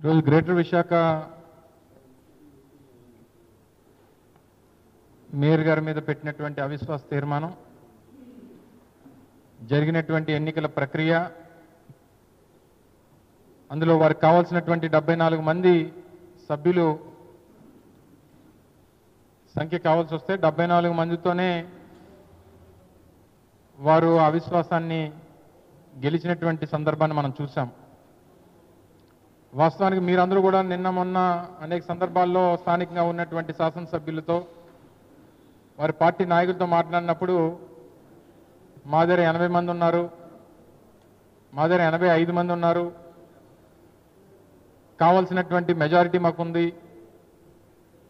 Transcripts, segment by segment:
ఈరోజు greater Visakha mayor గారి మీద పెట్టినటువంటి అవిశ్వాస తీర్మానం, జరిగినటువంటి ఎన్నికల ప్రక్రియ, అందులో వారికి కావాల్సినటువంటి 74 మంది సభ్యులు సంఖ్య కావాల్సి వస్తే 74 మందితోనే వారు అవిశ్వాసాన్ని గెలిచినటువంటి సందర్భాన్ని మనం చూసాం. వాస్తవానికి మీరందరూ కూడా నిన్న మొన్న అనేక సందర్భాల్లో స్థానికంగా ఉన్నటువంటి శాసనసభ్యులతో వారి పార్టీ నాయకులతో మాట్లాడినప్పుడు మా దగ్గర 80 మంది ఉన్నారు, మా దగ్గర 85 మంది ఉన్నారు, కావాల్సినటువంటి మెజారిటీ మాకుంది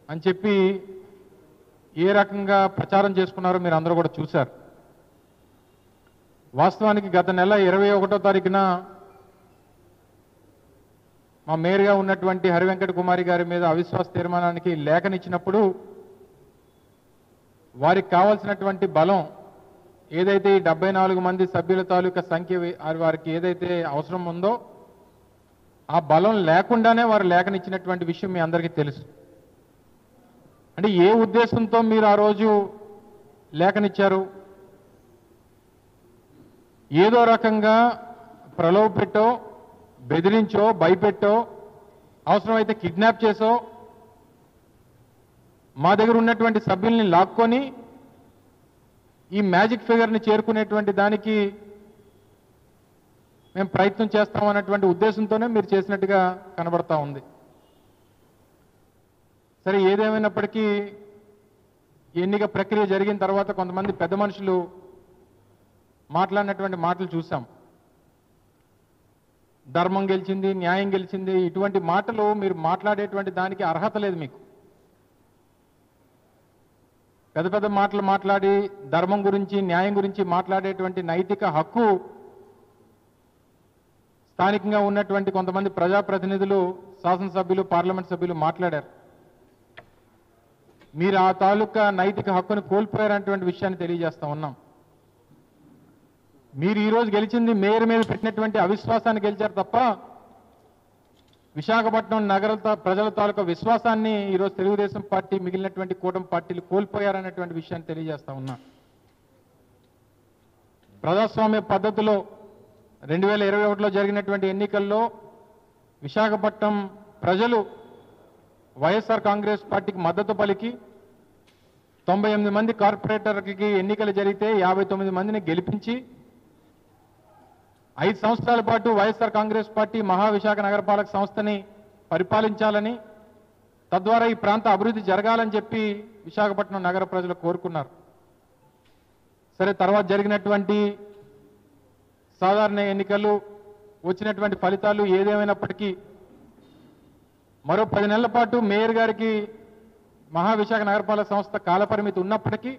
అని చెప్పి ఏ రకంగా ప్రచారం చేసుకున్నారో మీరు అందరూ కూడా చూశారు. వాస్తవానికి గత నెల 21వ తారీఖున మా మేయర్గా ఉన్నటువంటి హరివెంకట కుమారి గారి మీద అవిశ్వాస తీర్మానానికి లేఖనిచ్చినప్పుడు వారికి కావాల్సినటువంటి బలం ఏదైతే ఈ 74 మంది సభ్యుల తాలూకా సంఖ్య వారికి ఏదైతే అవసరం ఉందో ఆ బలం లేకుండానే వారు లేఖనిచ్చినటువంటి విషయం మీ అందరికీ తెలుసు. అంటే ఏ ఉద్దేశంతో మీరు ఆ రోజు లేఖనిచ్చారు? ఏదో రకంగా ప్రలోభ పెట్టో, బెదిరించో, భయపెట్టో, అవసరమైతే కిడ్నాప్ చేసో మా దగ్గర ఉన్నటువంటి సభ్యుల్ని లాక్కొని ఈ మ్యాజిక్ ఫిగర్ని చేరుకునేటువంటి దానికి మేము ప్రయత్నం చేస్తాం అన్నటువంటి ఉద్దేశంతోనే మీరు చేసినట్టుగా కనబడతా ఉంది. సరే, ఏదేమైనప్పటికీ ఎన్నిక ప్రక్రియ జరిగిన తర్వాత కొంతమంది పెద్ద మనుషులు మాట్లాడినటువంటి మాటలు చూసాం. ధర్మం గెలిచింది, న్యాయం గెలిచింది, ఇటువంటి మాటలు మీరు మాట్లాడేటువంటి దానికి అర్హత లేదు. మీకు పెద్ద పెద్ద మాటలు మాట్లాడి ధర్మం గురించి, న్యాయం గురించి మాట్లాడేటువంటి నైతిక హక్కు స్థానికంగా ఉన్నటువంటి కొంతమంది ప్రజాప్రతినిధులు, శాసనసభ్యులు, పార్లమెంట్ సభ్యులు మాట్లాడారు. మీరు ఆ తాలూకా నైతిక హక్కును కోల్పోయారనేటువంటి విషయాన్ని తెలియజేస్తా ఉన్నాం. మీరు ఈరోజు గెలిచింది మేయర్ మీద పెట్టినటువంటి అవిశ్వాసాన్ని గెలిచారు తప్ప విశాఖపట్నం నగర ప్రజల తాలూకా విశ్వాసాన్ని ఈరోజు తెలుగుదేశం పార్టీ, మిగిలినటువంటి కూటమి పార్టీలు కోల్పోయారనేటువంటి విషయాన్ని తెలియజేస్తా ఉన్నా. ప్రజాస్వామ్య పద్ధతిలో 2021లో జరిగినటువంటి ఎన్నికల్లో విశాఖపట్నం ప్రజలు వైఎస్ఆర్ కాంగ్రెస్ పార్టీకి మద్దతు పలికి 98 మంది కార్పొరేటర్కి ఎన్నికలు జరిగితే 59 మందిని గెలిపించి 5 సంవత్సరాల పాటు వైఎస్ఆర్ కాంగ్రెస్ పార్టీ మహావిశాఖ నగరపాలక సంస్థని పరిపాలించాలని, తద్వారా ఈ ప్రాంత అభివృద్ధి జరగాలని చెప్పి విశాఖపట్నం నగర ప్రజలు కోరుకున్నారు. సరే, తర్వాత జరిగినటువంటి సాధారణ ఎన్నికలు, వచ్చినటువంటి ఫలితాలు ఏదేమైనప్పటికీ మరో 10 నెలల పాటు మేయర్ గారికి మహావిశాఖ నగరపాలక సంస్థ కాలపరిమితి ఉన్నప్పటికీ